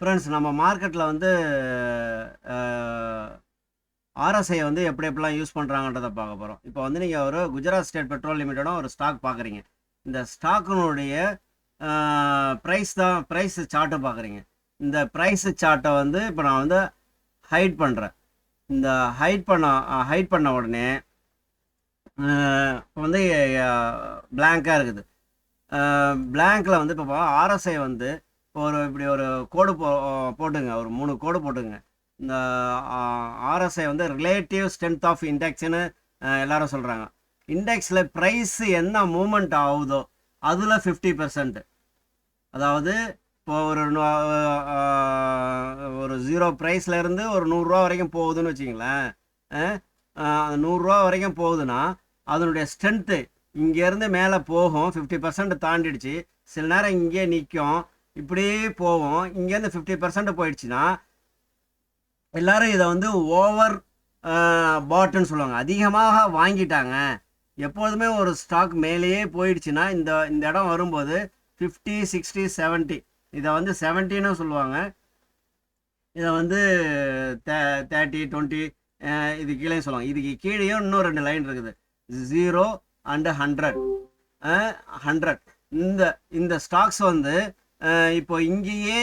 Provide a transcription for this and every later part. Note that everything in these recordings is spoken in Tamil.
ஃப்ரெண்ட்ஸ், நம்ம மார்க்கெட்டில் வந்து ஆர்எஸ்ஐ வந்து எப்படி எப்படிலாம் யூஸ் பண்ணுறாங்கன்றதை பார்க்க போகிறோம். இப்போ வந்து நீங்கள் ஒரு குஜராத் ஸ்டேட் பெட்ரோல் லிமிட்டடும் ஒரு ஸ்டாக் பார்க்குறீங்க. இந்த ஸ்டாக்கினுடைய ப்ரைஸ் சார்ட்டை பார்க்குறீங்க. இந்த ப்ரைஸ் சார்ட்டை வந்து இப்போ நான் வந்து ஹைட் பண்ணுறேன். இந்த ஹைட் பண்ண உடனே இப்போ வந்து பிளாங்காக இருக்குது. பிளாங்கில் வந்து இப்போ ஆர்எஸ்ஐ வந்து இப்படி ஒரு கோடு போட்டுங்க, ஒரு 3 கோடு போட்டுங்க. இந்த ஆர்எஸ்ஐ வந்து ரிலேட்டிவ் ஸ்ட்ரென்த் ஆஃப் இண்டெக்ஸ்னு எல்லாரும் சொல்கிறாங்க. இண்டெக்ஸில் ப்ரைஸ் என்ன மூமெண்ட் ஆகுதோ அதில் 50%, அதாவது இப்போ ஒரு 0 ப்ரைஸ்லேருந்து ஒரு 100 ரூபா வரைக்கும் போகுதுன்னு வச்சிங்களேன். 100 ரூபா வரைக்கும் போகுதுன்னா அதனுடைய ஸ்ட்ரென்த்து இங்கேருந்து மேலே போகும். 50% தாண்டிடுச்சு, சில நேரம் இங்கே நிற்கும், இப்படியே போகும். இங்கேருந்து 50% போயிடுச்சுன்னா எல்லாரும் இதை வந்து ஓவர் பாட்டுன்னு சொல்லுவாங்க, அதிகமாக வாங்கிட்டாங்க. எப்போதுமே ஒரு ஸ்டாக் மேலேயே போயிடுச்சுன்னா இந்த இடம் வரும்போது 50, 60, 70, இதை வந்து 70ன்னு சொல்லுவாங்க. இதை வந்து 30, 20 இது கீழே சொல்லுவாங்க. இதுக்கு கீழேயும் இன்னும் 2 லைன் இருக்குது, 0 and 100. இந்த ஸ்டாக்ஸ் வந்து இப்போ இங்கேயே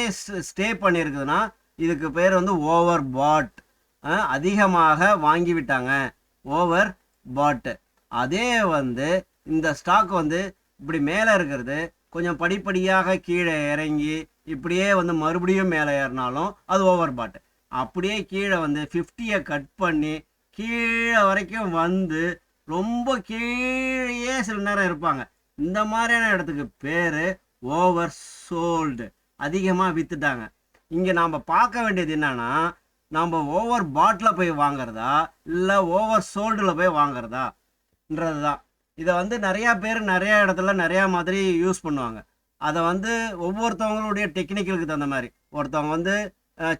ஸ்டே பண்ணியிருக்குதுன்னா இதுக்கு பேர் வந்து ஓவர் பாட், அதிகமாக வாங்கிவிட்டாங்க, ஓவர் பாட்டு. அதே வந்து இந்த ஸ்டாக் வந்து இப்படி மேலே இருக்கிறது கொஞ்சம் படிப்படியாக கீழே இறங்கி இப்படியே வந்து மறுபடியும் மேலே ஏறினாலும் அது ஓவர் பாட்டு. அப்படியே கீழே வந்து 50யை கட் பண்ணி கீழே வரைக்கும் வந்து ரொம்ப கீழே சில நேரம் இருப்பாங்க. இந்த மாதிரியான இடத்துக்கு பேர் ஓவர் சோல்டு, அதிகமாக விற்றுட்டாங்க. இங்கே நாம் பார்க்க வேண்டியது என்னன்னா, நாம் ஓவர் பாட்டில் போய் வாங்கிறதா இல்லை ஓவர் சோல்டில் போய் வாங்கிறதான்றது தான். இதை வந்து நிறையா பேர் நிறையா இடத்துல நிறையா மாதிரி யூஸ் பண்ணுவாங்க. அதை வந்து ஒவ்வொருத்தவங்களுடைய டெக்னிக்கலுக்கு தகுந்த மாதிரி, ஒருத்தவங்க வந்து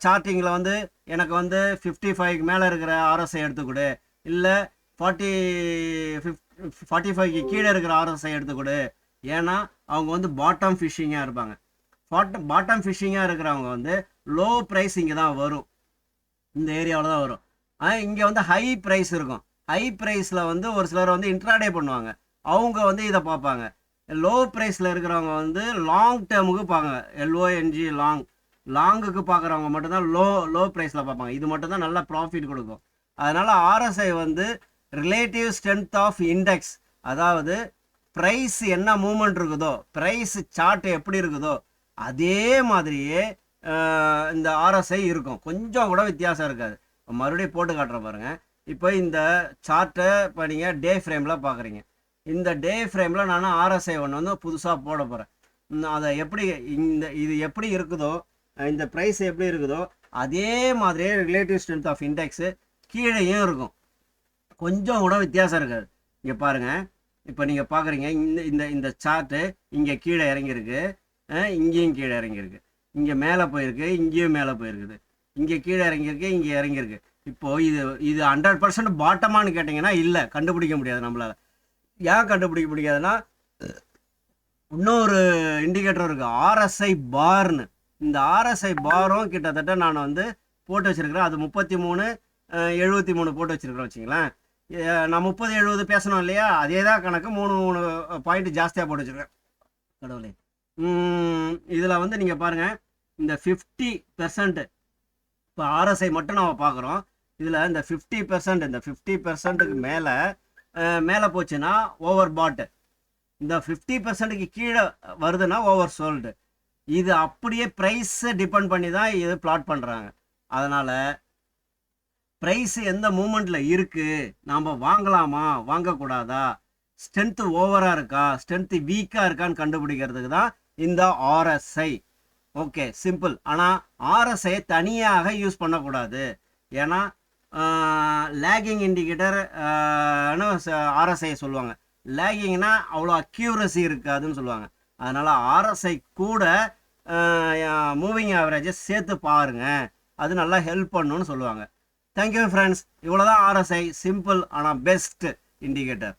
சார்ட்டிங்கில் வந்து எனக்கு வந்து 55க்கு மேலே இருக்கிற ஆர்எஸ்ஐ எடுத்துக்கொடு, இல்லை 45க்கு கீழே இருக்கிற ஆர்எஸ்ஐ எடுத்துக்கொடு. ஏன்னா அவங்க வந்து பாட்டம் ஃபிஷிங்காக இருப்பாங்க. பாட்டம் ஃபிஷிங்காக இருக்கிறவங்க வந்து லோ ப்ரைஸ் இங்கே தான் வரும், இந்த ஏரியாவில் தான் வரும். இங்கே வந்து ஹை ப்ரைஸ் இருக்கும். ஹை ப்ரைஸில் வந்து ஒரு சிலர் வந்து இன்ட்ராடே பண்ணுவாங்க, அவங்க வந்து இதை பார்ப்பாங்க. லோ ப்ரைஸில் இருக்கிறவங்க வந்து லாங் டேர்முக்கு பார்ப்பாங்க, LONG லாங்குக்கு பார்க்குறவங்க மட்டும்தான் லோ ப்ரைஸில் பார்ப்பாங்க. இது மட்டும்தான் நல்லா ப்ராஃபிட் கொடுக்கும். அதனால் ஆர்எஸ்ஐ வந்து ரிலேட்டிவ் ஸ்ட்ரென்த் ஆஃப் இண்டெக்ஸ், அதாவது ப்ரைஸ் என்ன மூமெண்ட் இருக்குதோ, ப்ரைஸ் சார்ட் எப்படி இருக்குதோ அதே மாதிரியே இந்த ஆர்எஸ்ஐ இருக்கும். கொஞ்சம் கூட வித்தியாசம் இருக்காது. மறுபடியும் போட்டு காட்டுறேன் பாருங்கள். இப்போ இந்த சார்ட்டை இப்போ நீங்கள் டே ஃப்ரேமில் பார்க்குறீங்க. இந்த டே ஃப்ரேமில் நான் ஆர்எஸ்ஐ வந்து புதுசாக போட போகிறேன். அதை எப்படி இது எப்படி இருக்குதோ, இந்த ப்ரைஸ் எப்படி இருக்குதோ அதே மாதிரியே ரிலேட்டிவ் ஸ்ட்ரென்த் ஆஃப் இண்டெக்ஸு கீழேயும் இருக்கும். கொஞ்சம் கூட வித்தியாசம் இருக்காது. இங்கே பாருங்கள், இப்போ நீங்கள் பார்க்குறீங்க, இந்த சார்ட்டு இங்கே கீழே இறங்கியிருக்கு, இங்கேயும் கீழே இறங்கியிருக்கு, இங்கே மேலே போயிருக்கு, இங்கேயும் மேலே போயிருக்குது, இங்கே கீழே இறங்கியிருக்கு, இங்கே இறங்கியிருக்கு. இப்போது இது 100% பாட்டமானு கேட்டிங்கன்னா இல்லை, கண்டுபிடிக்க முடியாது நம்மளால். ஏன் கண்டுபிடிக்க முடியாதுன்னா இன்னொரு இண்டிகேட்டர் இருக்குது, RSI பார்னு. இந்த RSI பாரும் கிட்டத்தட்ட நான் வந்து போட்டு வச்சுருக்கிறேன். அது 33, 73 போட்டு வச்சுருக்கிறேன் வச்சிங்களேன். நான் 30, 70 பேசணும் இல்லையா, அதே தான் கணக்கு. 3 பாயிண்ட் ஜாஸ்தியாக போட்டு வச்சுருக்கேன். கடவுளே, இதில் வந்து நீங்கள் பாருங்கள், இந்த 50% இப்போ RSI மட்டும் நம்ம பார்க்குறோம். இதில் இந்த 50%, இந்த 50%க்கு மேலே போச்சுன்னா ஓவர் பாட்டு, இந்த 50%க்கு கீழே வருதுன்னா ஓவர் சோல்டு. இது அப்படியே ப்ரைஸை டிபெண்ட் பண்ணி தான் இது பிளாட் பண்ணுறாங்க. அதனால் ப்ரைஸ் எந்த மூமெண்ட்டில் இருக்குது, நாம் வாங்கலாமா வாங்கக்கூடாதா, ஸ்ட்ரென்த்து ஓவராக இருக்கா ஸ்ட்ரென்த்து வீக்காக இருக்கான்னு கண்டுபிடிக்கிறதுக்கு தான் இந்த RSI. Okay, simple. ஆனால் RSI தனியாக யூஸ் பண்ணக்கூடாது. ஏன்னா லேகிங் இண்டிகேட்டர் RSI சொல்லுவாங்க. லேகிங்னா அவ்வளோ அக்யூரசி இருக்காதுன்னு சொல்லுவாங்க. அதனால் RSI கூட மூவிங் ஆவரேஜை சேர்த்து பாருங்கள், அது நல்லா ஹெல்ப் பண்ணுன்னு சொல்லுவாங்க. Thank you friends. இவ்வளோ தான் RSI, சிம்பிள் ஆனால் பெஸ்ட் இண்டிகேட்டர்.